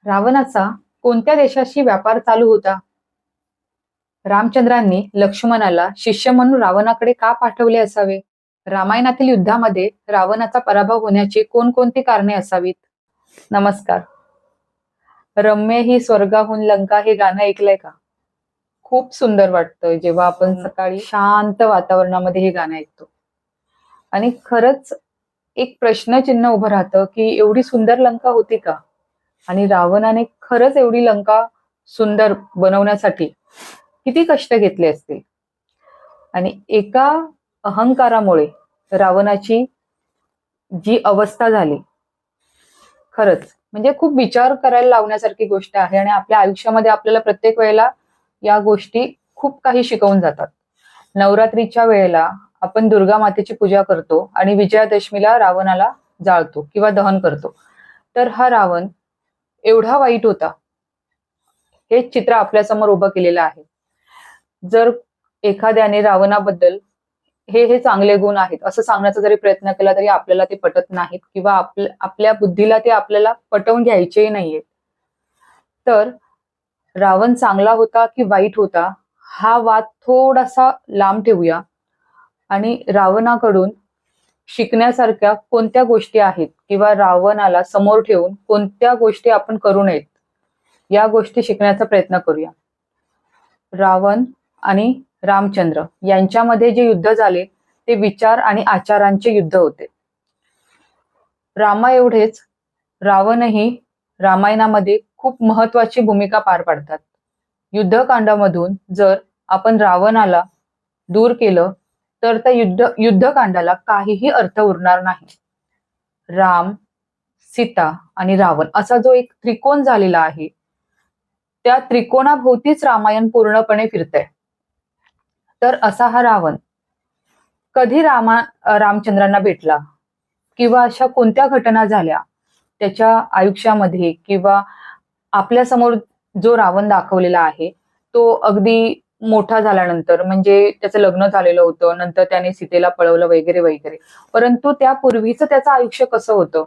रावणाचा कोणत्या देशाशी व्यापार चालू होता? रामचंद्रांनी लक्ष्मणाला शिष्य म्हणून रावणाकडे का पाठवले असावे? रामायणातील युद्धामध्ये रावणाचा पराभव होण्याची कोणकोणती कारणे असावीत? नमस्कार. रम्य ही स्वर्गाहून लंका हे गाणं ऐकलंय का? खूप सुंदर वाटतं जेव्हा आपण सकाळी शांत वातावरणामध्ये हे गाणं ऐकतो. आणि खरंच एक प्रश्नचिन्ह उभं राहतं की एवढी सुंदर लंका होती का? आणि रावणाने खरंच एवढी लंका सुंदर बनवण्यासाठी किती कष्ट घेतले असतील. आणि एका अहंकारामुळे रावणाची जी अवस्था झाली, खरंच म्हणजे खूप विचार करायला लावण्यासारखी गोष्ट आहे. आणि आपल्या आयुष्यामध्ये आपल्याला प्रत्येक वेळेला या गोष्टी खूप काही शिकवून जातात. नवरात्रीच्या वेळेला आपण दुर्गा मातेची पूजा करतो आणि विजयादशमीला रावणाला जाळतो किंवा दहन करतो. तर हा रावण एवढा वाईट होता, हे चित्र आपल्यासमोर उभं केलेलं आहे. जर एखाद्याने रावणाबद्दल हे हे चांगले गुण आहेत असं सांगण्याचा जरी प्रयत्न केला तरी आपल्याला ते पटत नाहीत किंवा आपल्या बुद्धीला ते आपल्याला पटवून घ्यायचेही नाहीये. तर रावण चांगला होता की वाईट होता हा वाद थोडासा लांब ठेवूया आणि रावणाकडून शिकण्यासारख्या कोणत्या गोष्टी आहेत किंवा रावणाला समोर ठेवून कोणत्या गोष्टी आपण करू नयेत या गोष्टी शिकण्याचा प्रयत्न करूया. रावण आणि रामचंद्र यांच्यामध्ये जे युद्ध झाले ते विचार आणि आचारांचे युद्ध होते. रामा एवढेच रावणही रामायणामध्ये खूप महत्वाची भूमिका पार पाडतात. युद्धकांडामधून जर आपण रावणाला दूर केलं तर त्या युद्धकांडाला काहीही अर्थ उरणार नाही. राम, सीता आणि रावण असा जो एक त्रिकोण झालेला आहे त्या त्रिकोणाभोवतीच रामायण पूर्णपणे फिरतंय. तर असा हा रावण कधी रामचंद्रांना भेटला किंवा अशा कोणत्या घटना झाल्या त्याच्या आयुष्यामध्ये किंवा आपल्या समोर जो रावण दाखवलेला आहे तो अगदी मोठा झाल्यानंतर म्हणजे त्याचं लग्न झालेलं होतं, नंतर त्याने सीतेला पळवलं वगैरे वगैरे, परंतु त्यापूर्वीच त्याचं आयुष्य कसं होतं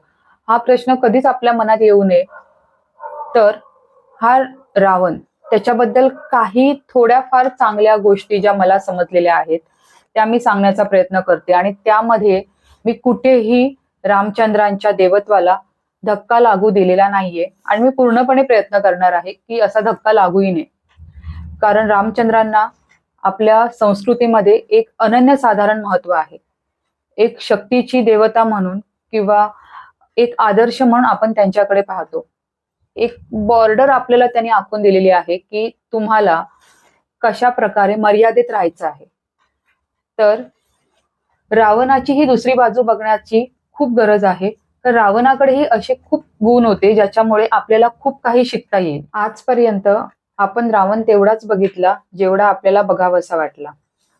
हा प्रश्न कधीच आपल्या मनात येऊ नये. तर हा रावण त्याच्याबद्दल काही थोड्याफार चांगल्या गोष्टी ज्या मला समजलेल्या आहेत त्या मी सांगण्याचा प्रयत्न करते. आणि त्यामध्ये मी कुठेही रामचंद्रांच्या देवत्वाला धक्का लागू दिलेला नाहीये आणि मी पूर्णपणे प्रयत्न करणार आहे की असा धक्का लागूही नये. कारण रामचंद्रांना आपल्या संस्कृतीमध्ये एक अनन्यसाधारण महत्व आहे. एक शक्तीची देवता म्हणून किंवा एक आदर्श म्हणून आपण त्यांच्याकडे पाहतो. एक बॉर्डर आपल्याला त्यांनी आखून दिलेली आहे की तुम्हाला कशा प्रकारे मर्यादेत राहायचं आहे. तर रावणाची ही दुसरी बाजू बघण्याची खूप गरज आहे. तर रावणाकडेही असे खूप गुण होते ज्याच्यामुळे आपल्याला खूप काही शिकता येईल. आजपर्यंत आपण रावण तेवढाच बघितला जेवढा आपल्याला बघावासा वाटला.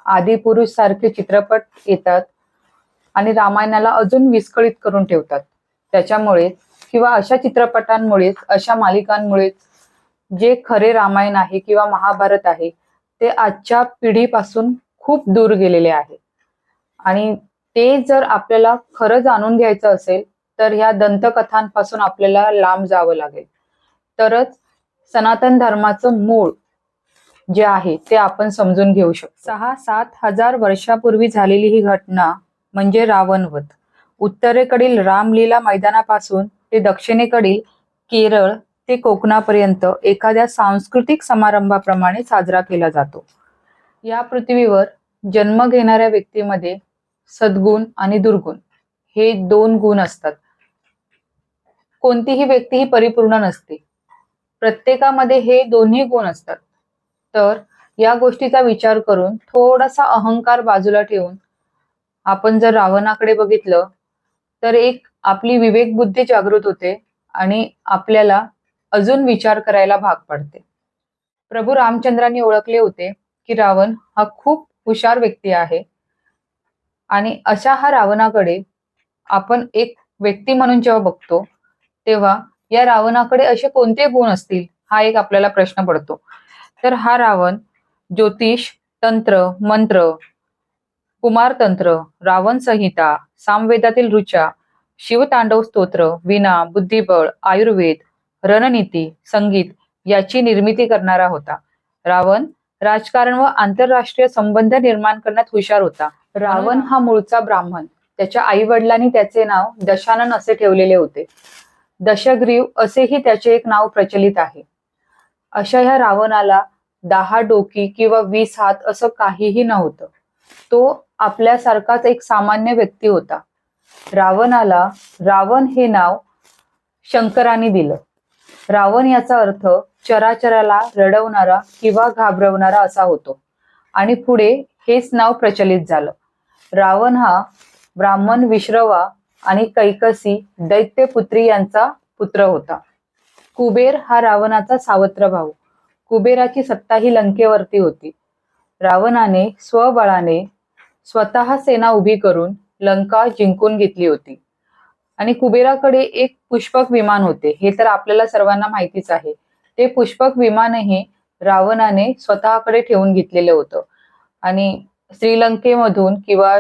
आदिपुरुष सारखे चित्रपट येतात आणि रामायणाला अजून विस्कळीत करून ठेवतात. त्याच्यामुळे किंवा अशा चित्रपटांमुळेच अशा मालिकांमुळेच जे खरे रामायण आहे किंवा महाभारत आहे ते आजच्या पिढीपासून खूप दूर गेलेले आहे. आणि ते जर आपल्याला खरं जाणून घ्यायचं असेल तर ह्या दंतकथांपासून आपल्याला लांब जावं लागेल. तरच सनातन धर्माचं मूळ जे आहे ते आपण समजून घेऊ शकतो. 6-7 हजार वर्षापूर्वी झालेली ही घटना म्हणजे रावणवध. उत्तरेकडील रामलीला मैदानापासून ते दक्षिणेकडील केरळ ते कोकणापर्यंत एखाद्या सांस्कृतिक समारंभाप्रमाणे साजरा केला जातो. या पृथ्वीवर जन्म घेणाऱ्या व्यक्तीमध्ये सद्गुण आणि दुर्गुण हे 2 गुण असतात. कोणतीही व्यक्ती ही परिपूर्ण नसते. प्रत्येकामध्ये हे दोन्ही गुण असतात. तर या गोष्टीचा विचार करून थोडासा अहंकार बाजूला ठेवून आपण जर रावणाकडे बघितलं तर एक आपली विवेक बुद्धी जागृत होते आणि आपल्याला अजून विचार करायला भाग पडते. प्रभू रामचंद्रांनी ओळखले होते की रावण हा खूप हुशार व्यक्ती आहे आणि अशा हा रावणाकडे आपण एक व्यक्ती म्हणून जेव्हा बघतो तेव्हा या रावणाकडे असे कोणते गुण असतील हा एक आपल्याला प्रश्न पडतो. तर हा रावण ज्योतिष, तंत्र, मंत्र, कुमारतंत्र, रावण संहिता, सामवेदातील ऋचा, शिवतांडव स्तोत्र, विना, बुद्धिबळ, आयुर्वेद, रणनीती, संगीत याची निर्मिती करणारा होता. रावण राजकारण व आंतरराष्ट्रीय संबंध निर्माण करण्यात हुशार होता. रावण हा मूळचा ब्राह्मण. त्याच्या आई वडिलांनी त्याचे नाव दशानन असे ठेवलेले होते. दशग्रीव असेही त्याचे एक नाव प्रचलित आहे. अशा ह्या रावणाला 10 डोकी किंवा 20 हात असं काहीही नव्हतं. तो आपल्यासारखाच एक सामान्य व्यक्ती होता. रावणाला रावण हे नाव शंकराने दिलं. रावण याचा अर्थ चराचराला रडवणारा किंवा घाबरवणारा असा होतो आणि पुढे हेच नाव प्रचलित झालं. रावण हा ब्राह्मण विश्रवा आणि कैकसी दैत्यपुत्री यांचा पुत्र होता. कुबेर हा रावणाचा सावत्र भाऊ. कुबेराची सत्ता ही लंकेवरती होती. रावणाने स्वबळाने स्वतः सेना उभी करून लंका जिंकून घेतली होती. आणि कुबेराकडे एक पुष्पक विमान होते, हे तर आपल्याला सर्वांना माहितीच आहे. ते पुष्पक विमानही रावणाने स्वतःकडे ठेवून घेतलेलं होतं. आणि श्रीलंकेमधून किंवा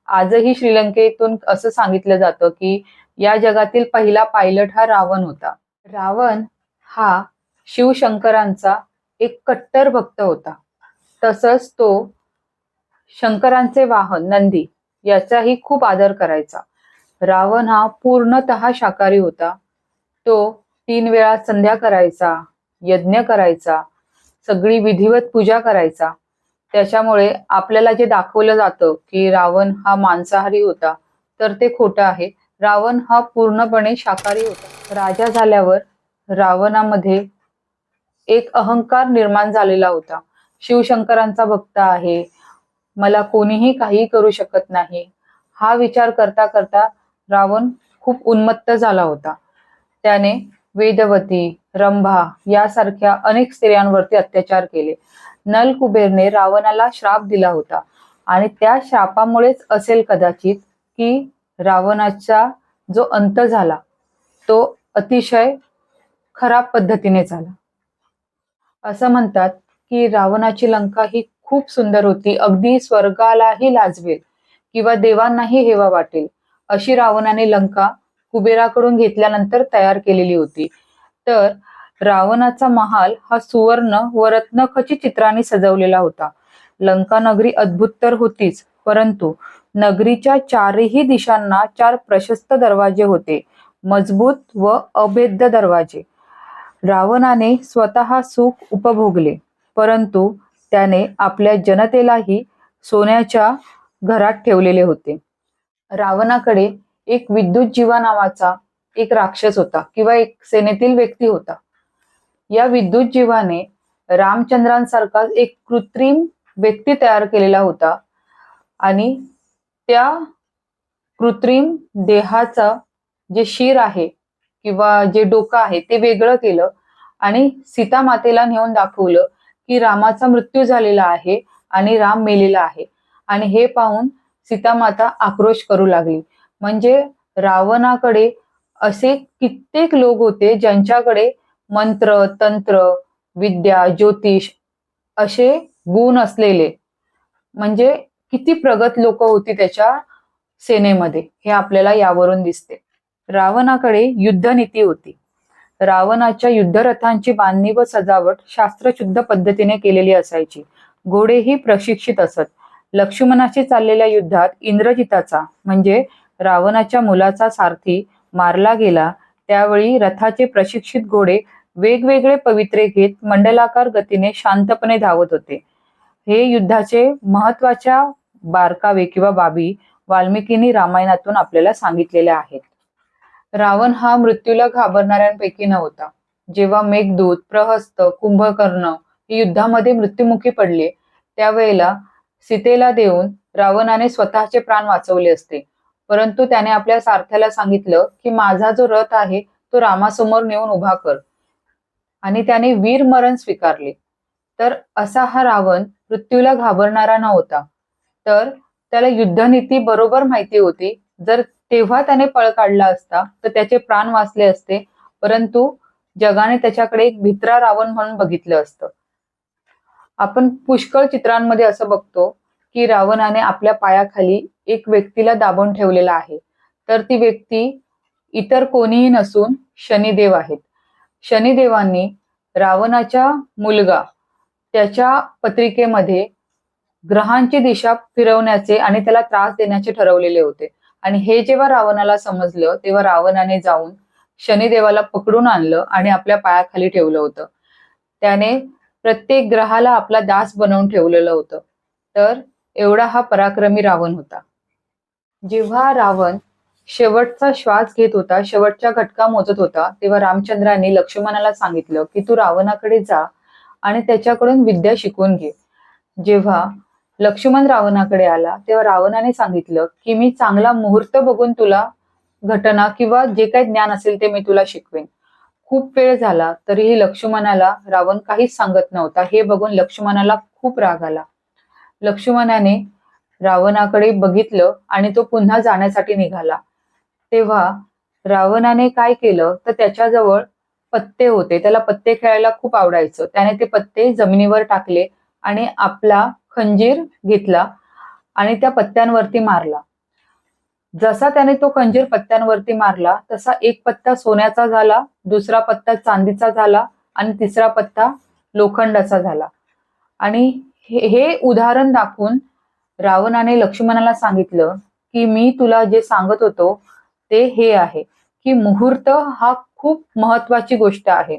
आजही श्रीलंकेतून असं सांगितलं जातं की या जगातील पहिला पायलट हा रावण होता. रावण हा शिवशंकरांचा एक कट्टर भक्त होता. तसंच तो शंकरांचे वाहन नंदी याचाही खूप आदर करायचा. रावण हा पूर्णतः शाकाहारी होता. तो 3 वेळा संध्या करायचा, यज्ञ करायचा, सगळी विधिवत पूजा करायचा. त्याच्यामुळे आपल्याला जे दाखवलं जातं की रावण हा मांसाहारी होता, तर ते खोटं आहे. रावण हा पूर्णपणे शाकाहारी होता. राजा झाल्यावर रावणामध्ये एक अहंकार निर्माण झालेला होता. शिवशंकरांचा भक्त आहे, मला कोणीही काही करू शकत नाही, हा विचार करता करता रावण खूप उन्मत्त झाला होता. त्याने वेदवती, रंभा यासारख्या अनेक स्त्रियांवरती अत्याचार केले. नल कुबेरने रावणाला श्राप दिला होता आणि त्या श्रापामुळेच असेल कदाचित की रावणाचा जो अंत झाला तो अतिशय खराब पद्धतीने झाला. असं म्हणतात की रावणाची लंका ही खूप सुंदर होती, अगदी स्वर्गालाही लाजवेल किंवा देवांनाही हेवा वाटेल अशी रावणाने लंका कुबेराकडून घेतल्यानंतर तयार केलेली होती. तर रावणाचा महाल हा सुवर्ण व रत्नखचित चित्रांनी सजवलेला होता. लंका नगरी अद्भुत तर होतीच, परंतु नगरीच्या 4ही दिशांना 4 प्रशस्त दरवाजे होते, मजबूत व अभेद्य दरवाजे. रावणाने स्वतः सुख उपभोगले, परंतु त्याने आपल्या जनतेलाही सोन्याच्या घरात ठेवलेले होते. रावणाकडे एक विद्युत जीवा नावाचा एक राक्षस होता किंवा एक सेनेतील व्यक्ती होता. या विद्युत जीवाने रामचंद्रांसारखा एक कृत्रिम व्यक्ती तयार केलेला होता आणि त्या कृत्रिम देहाचा जे शिर आहे किंवा जे डोकं आहे ते वेगळं केलं आणि सीता मातेला नेऊन दाखवलं की रामाचा मृत्यू झालेला आहे आणि राम मेलेला आहे. आणि हे पाहून सीतामाता आक्रोश करू लागली. म्हणजे रावणाकडे असे कित्येक लोक होते ज्यांच्याकडे मंत्र, तंत्र, विद्या, ज्योतिष असे गुण असलेले, म्हणजे किती प्रगत लोक होती त्याच्या सेनेमध्ये, हे आपल्याला यावरून दिसते. रावणाकडे युद्धनीती होती. रावणाच्या युद्धरथांची बांधणी व सजावट शास्त्रशुद्ध पद्धतीने केलेली असायची. घोडेही प्रशिक्षित असत. लक्ष्मणाशी चाललेल्या युद्धात इंद्रजिताचा म्हणजे रावणाच्या मुलाचा सारथी मारला गेला, त्यावेळी रथाचे प्रशिक्षित घोडे वेगवेगळे पवित्रे घेत मंडलाकार गतीने शांतपणे धावत होते. हे युद्धाचे महत्वाच्या बारकावे किंवा बाबी वाल्मिकींनी रामायणातून आपल्याला सांगितलेल्या आहेत. रावण हा मृत्यूला घाबरणाऱ्यांपैकी नव्हता. जेव्हा मेघदूत, प्रहस्त, कुंभकर्ण हे युद्धामध्ये मृत्युमुखी पडले, त्यावेळेला सीतेला देऊन रावणाने स्वतःचे प्राण वाचवले असते, परंतु त्याने आपल्या सारथ्याला सांगितलं की माझा जो रथ आहे तो रामासमोर नेऊन उभा कर, आणि त्याने वीर मरण स्वीकारले. तर असा हा रावण मृत्यूला घाबरणारा नव्हता, तर त्याला युद्धनीती बरोबर माहिती होती. जर तेव्हा त्याने पळ काढला असता तर त्याचे प्राण वाचले असते, परंतु जगाने त्याच्याकडे एक भित्रा रावण म्हणून बघितलं असतं. आपण पुष्कळ चित्रांमध्ये असं बघतो की रावणाने आपल्या पायाखाली एक व्यक्तीला दाबून ठेवलेला आहे, तर ती व्यक्ती इतर कोणीही नसून शनिदेव आहेत. शनिदेवांनी रावणाच्या मुलगा त्याच्या पत्रिकेमध्ये ग्रहांची दिशा फिरवण्याचे आणि त्याला त्रास देण्याचे ठरवलेले होते. आणि हे जेव्हा रावणाला समजलं तेव्हा रावणाने जाऊन शनिदेवाला पकडून आणलं आणि आपल्या पायाखाली ठेवलं होतं. त्याने प्रत्येक ग्रहाला आपला दास बनवून ठेवलेलं होतं. तर एवढा हा पराक्रमी रावण होता. जेव्हा रावण शेवटचा श्वास घेत होता, शेवटचा घटका मोजत होता, तेव्हा रामचंद्रांनी लक्ष्मणाला सांगितलं की तू रावणाकडे जा आणि त्याच्याकडून विद्या शिकून घे. जेव्हा लक्ष्मण रावणाकडे आला तेव्हा रावणाने सांगितलं की मी चांगला मुहूर्त बघून तुला घटना किंवा जे काही ज्ञान असेल ते मी तुला शिकवेन. खूप वेळ झाला तरीही लक्ष्मणाला रावण काहीच सांगत नव्हता. हे बघून लक्ष्मणाला खूप राग आला. लक्ष्मणाने रावणाकडे बघितलं आणि तो पुन्हा जाण्यासाठी निघाला. तेव्हा रावणाने काय केलं तर त्याच्याजवळ पत्ते होते, त्याला पत्ते खेळायला खूप आवडायचं. त्याने ते पत्ते जमिनीवर टाकले आणि आपला खंजीर घेतला आणि त्या पत्त्यांवरती मारला. जसा त्याने तो खंजीर पत्त्यांवरती मारला तसा एक पत्ता सोन्याचा झाला, दुसरा पत्ता चांदीचा झाला आणि तिसरा पत्ता लोखंडाचा झाला. आणि हे उदाहरण दाखवून रावणाने लक्ष्मणाला सांगितलं की मी तुला जे सांगत होतो ते हे आहे की मुहूर्त हा खूप महत्वाची गोष्ट आहे.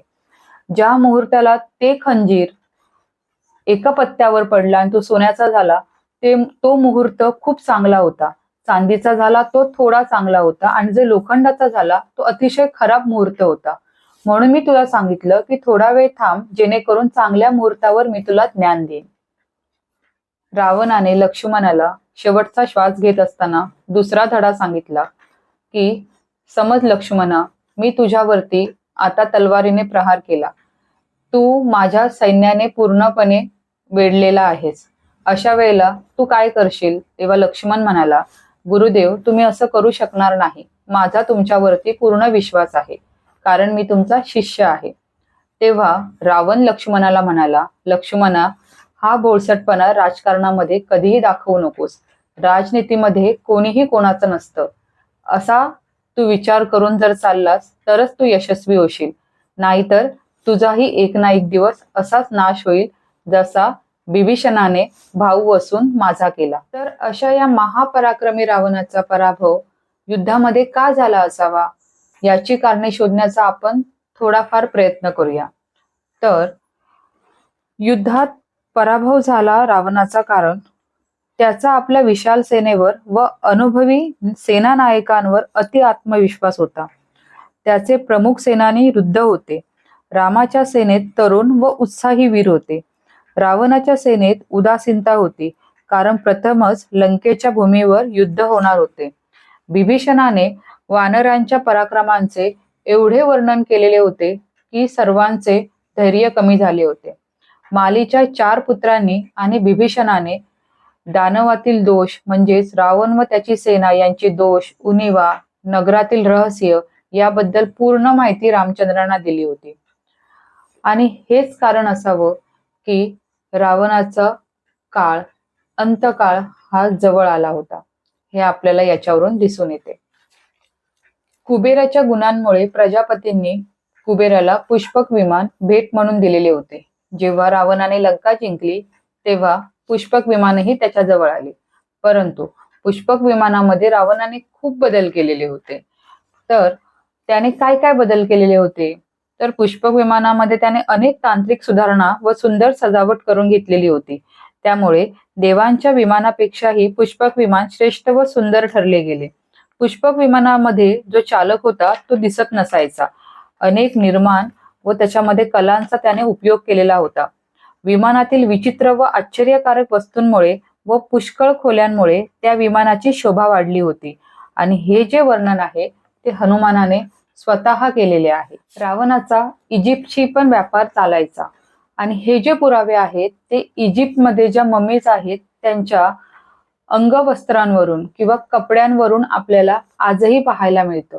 ज्या मुहूर्ताला ते खंजीर एका पत्त्यावर पडला आणि तो सोन्याचा झाला तो मुहूर्त खूप चांगला होता. चांदीचा झाला तो थोडा चांगला होता आणि जो लोखंडाचा झाला तो अतिशय खराब मुहूर्त होता. म्हणून मी तुला सांगितलं की थोडा वेळ थांब, जेणेकरून चांगल्या मुहूर्तावर मी तुला ज्ञान देईन. रावणाने लक्ष्मणाला शेवटचा श्वास घेत असताना दुसरा धडा सांगितला की समज लक्ष्मणा, मी तुझ्यावरती आता तलवारीने प्रहार केला. तू माझ्या सैन्याने पूर्णपणे वेढलेला आहेस. अशा वेळेला तू काय करशील? तेव्हा लक्ष्मण म्हणाला, गुरुदेव, तुम्ही असं करू शकणार नाही. माझा तुमच्यावरती पूर्ण विश्वास आहे, कारण मी तुमचा शिष्य आहे. तेव्हा रावण लक्ष्मणाला म्हणाला, लक्ष्मणा, हा भोळसटपणा राजकारणामध्ये कधीही दाखवू नकोस. राजनीतीमध्ये कोणीही कोणाचं नसतं. असा तू विचार करून जर चाललास तरच तू यशस्वी होशील, नाहीतर तुझाही एक ना एक दिवस असाच नाश होईल जसा बिभीषणाने भाऊ असून माझा केला. तर अशा या महापराक्रमी रावणाचा पराभव युद्धामध्ये का झाला असावा याची कारणे शोधण्याचा आपण थोडाफार प्रयत्न करूया. तर युद्धात पराभव झाला रावणाचा कारण त्याचा आपल्या विशाल सेनेवर व अनुभवी सेनानायकांवर अति आत्मविश्वास होता. त्याचे प्रमुख सेनानी वृद्ध होते. रामाच्या सेनेत तरुण व उत्साही वीर होते. रावणाच्या सेनेत उदासीनता होती, कारण प्रथमच लंकेच्या भूमीवर युद्ध होणार होते. बिभीषणाने वानरांच्या पराक्रमांचे एवढे वर्णन केलेले होते की सर्वांचे धैर्य कमी झाले होते. मालीच्या 4 पुत्रांनी आणि बिभीषणाने दानवातील दोष म्हणजेच रावण व त्याची सेना यांचे दोष, उणिवा, नगरातील रहस्य याबद्दल पूर्ण माहिती रामचंद्रांना दिली होती. आणि हेच कारण असावं की रावणाचा काळ, अंतकाळ हा जवळ आला होता, हे आपल्याला याच्यावरून दिसून येते. कुबेराच्या गुणांमुळे प्रजापतींनी कुबेराला पुष्पक विमान भेट म्हणून दिलेले होते. जेव्हा रावणाने लंका जिंकली तेव्हा पुष्पक विमानही त्याच्या जवळ आले. परंतु पुष्पक विमानामध्ये रावणाने खूप बदल केलेले होते. तर त्याने काय काय बदल केलेले होते? तर पुष्पक विमानामध्ये त्याने अनेक तांत्रिक सुधारणा व सुंदर सजावट करून घेतलेली होती. त्यामुळे देवांच्या विमानापेक्षाही पुष्पक विमान श्रेष्ठ व सुंदर ठरले गेले. पुष्पक विमानामध्ये जो चालक होता तो दिसत नसायचा. अनेक निर्माण व त्याच्यामध्ये कलांचा त्याने उपयोग केलेला होता. विमानातील विचित्र व आश्चर्यकारक वस्तूंमुळे व पुष्कळ खोल्यांमुळे त्या विमानाची शोभा वाढली होती. आणि हे जे वर्णन आहे ते हनुमानाने स्वतः केलेले आहे. रावणाचा इजिप्तशी पण व्यापार चालायचा आणि हे जे पुरावे आहेत ते इजिप्तमध्ये ज्या ममीज आहेत त्यांच्या अंगवस्त्रांवरून किंवा कपड्यांवरून आपल्याला आजही पाहायला मिळतं.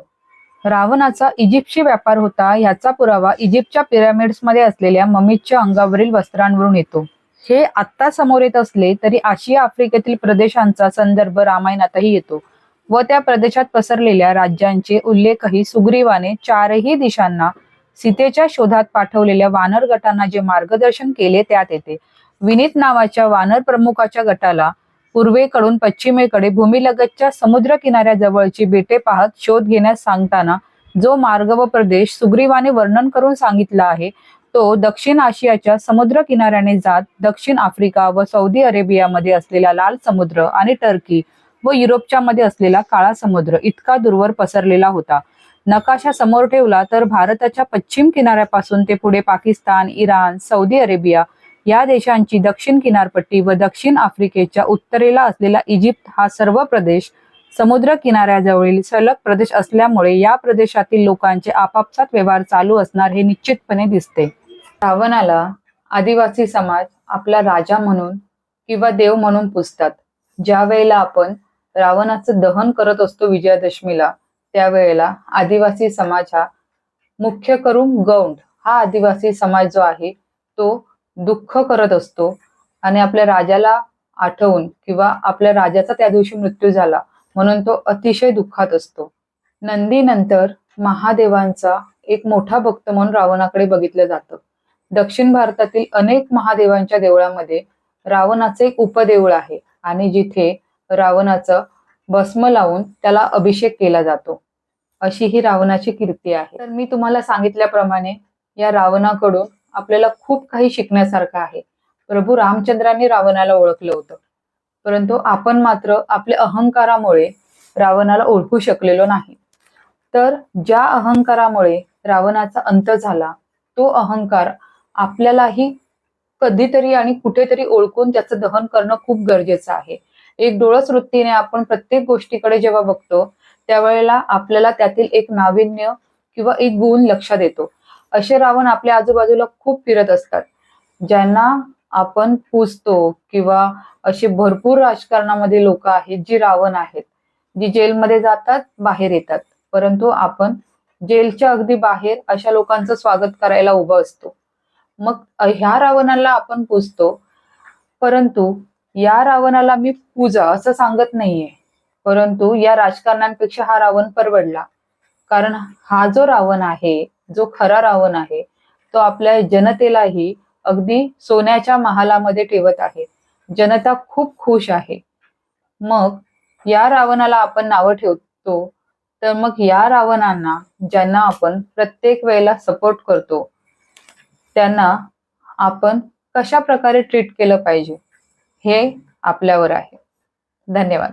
रावणाचा इजिप्तशी व्यापार होता याचा पुरावा इजिप्तच्या पिरामिड्स मध्ये असलेल्या ममीजच्या अंगावरील वस्त्रांवरून येतो. हे आत्ता समोर येत असले तरी आशिया आफ्रिकेतील प्रदेशांचा संदर्भ रामायणातही येतो व त्या प्रदेशात पसरलेल्या राज्यांचे उल्लेखही सुग्रीवाने 4ही दिशांना सीतेच्या शोधात पाठवलेल्या वानर गटांना जे मार्गदर्शन केले त्यात येते. विनीत नावाच्या वानर प्रमुखाच्या गटाला पूर्वेकडून पश्चिमेकडे भूमीलगतच्या समुद्र किनाऱ्याजवळची बेटे पाहत शोध घेण्यास सांगताना जो मार्ग व प्रदेश सुग्रीवाने वर्णन करून सांगितला आहे तो दक्षिण आशियाच्या समुद्र किनाऱ्याने जात दक्षिण आफ्रिका व सौदी अरेबियामध्ये असलेला लाल समुद्र आणि टर्की व युरोपच्या मध्ये असलेला काळा समुद्र इतका दूरवर पसरलेला होता. नकाशा समोर ठेवला तर भारताच्या पश्चिम किनाऱ्यापासून ते पुढे पाकिस्तान, इराण, सौदी अरेबिया या देशांची दक्षिण किनारपट्टी व दक्षिण आफ्रिकेच्या उत्तरेला असलेला इजिप्त हा सर्व प्रदेश समुद्र किनाऱ्याजवळील सलग प्रदेश असल्यामुळे या प्रदेशातील लोकांचे आपापसात व्यवहार चालू असणार हे निश्चितपणे दिसते. रावणाला आदिवासी समाज आपला राजा म्हणून किंवा देव म्हणून पूजतात. ज्या वेळेला आपण रावणाचं दहन करत असतो विजयादशमीला, त्यावेळेला आदिवासी समाज हा, मुख्य करून गौंड हा आदिवासी समाज जो आहे तो दुःख करत असतो आणि आपल्या राजाला आठवून किंवा आपल्या राजाचा त्या दिवशी मृत्यू झाला म्हणून तो अतिशय दुःखात असतो. नंदी नंतर महादेवांचा एक मोठा भक्त म्हणून रावणाकडे बघितलं जातं. दक्षिण भारतातील अनेक महादेवांच्या देवळामध्ये रावणाचे एक उपदेऊळ आहे आणि जिथे रावणाचं भस्म लावून त्याला अभिषेक केला जातो. अशी ही रावणाची कीर्ती आहे. तर मी तुम्हाला सांगितल्याप्रमाणे या रावणाकडून आपल्याला खूप काही शिकण्यासारखं आहे. प्रभू रामचंद्रांनी रावणाला ओळखलं होतं, परंतु आपण मात्र आपल्या अहंकारामुळे रावणाला ओळखू शकलेलो नाही. तर ज्या अहंकारामुळे रावणाचा अंत झाला तो अहंकार आपल्यालाही कधीतरी आणि कुठेतरी ओळखून त्याचं दहन करणं खूप गरजेचं आहे. एक डोळस वृत्तीने आपण प्रत्येक गोष्टीकडे जेव्हा बघतो त्यावेळेला आपल्याला त्यातील एक नाविन्य किंवा एक गुण लक्षात येतो. असे रावण आपल्या आजूबाजूला खूप फिरत असतात, ज्यांना आपण पूजतो किंवा असे भरपूर राजकारणामध्ये लोक आहेत जी रावण आहेत, जी जेलमध्ये जातात बाहेर येतात, परंतु आपण जेलच्या अगदी बाहेर अशा लोकांचं स्वागत करायला उभं असतो. मग ह्या रावणाला आपण पूजतो, परंतु या रावणाला मी पूजा असं सांगत नाहीये, परंतु या राजकारण्यांपेक्षा हा रावण परवडला. कारण हा जो रावण आहे, जो खरा रावण आहे, तो आपल्या जनतेलाही अगदी सोन्याच्या महालामध्ये ठेवत आहे. जनता खूप खुश आहे. मग या रावणाला आपण नावं ठेवतो, तर मग या रावणांना ज्यांना आपण प्रत्येक वेळेला सपोर्ट करतो त्यांना आपण कशा प्रकारे ट्रीट केलं पाहिजे हे आपल्यावर आहे. धन्यवाद.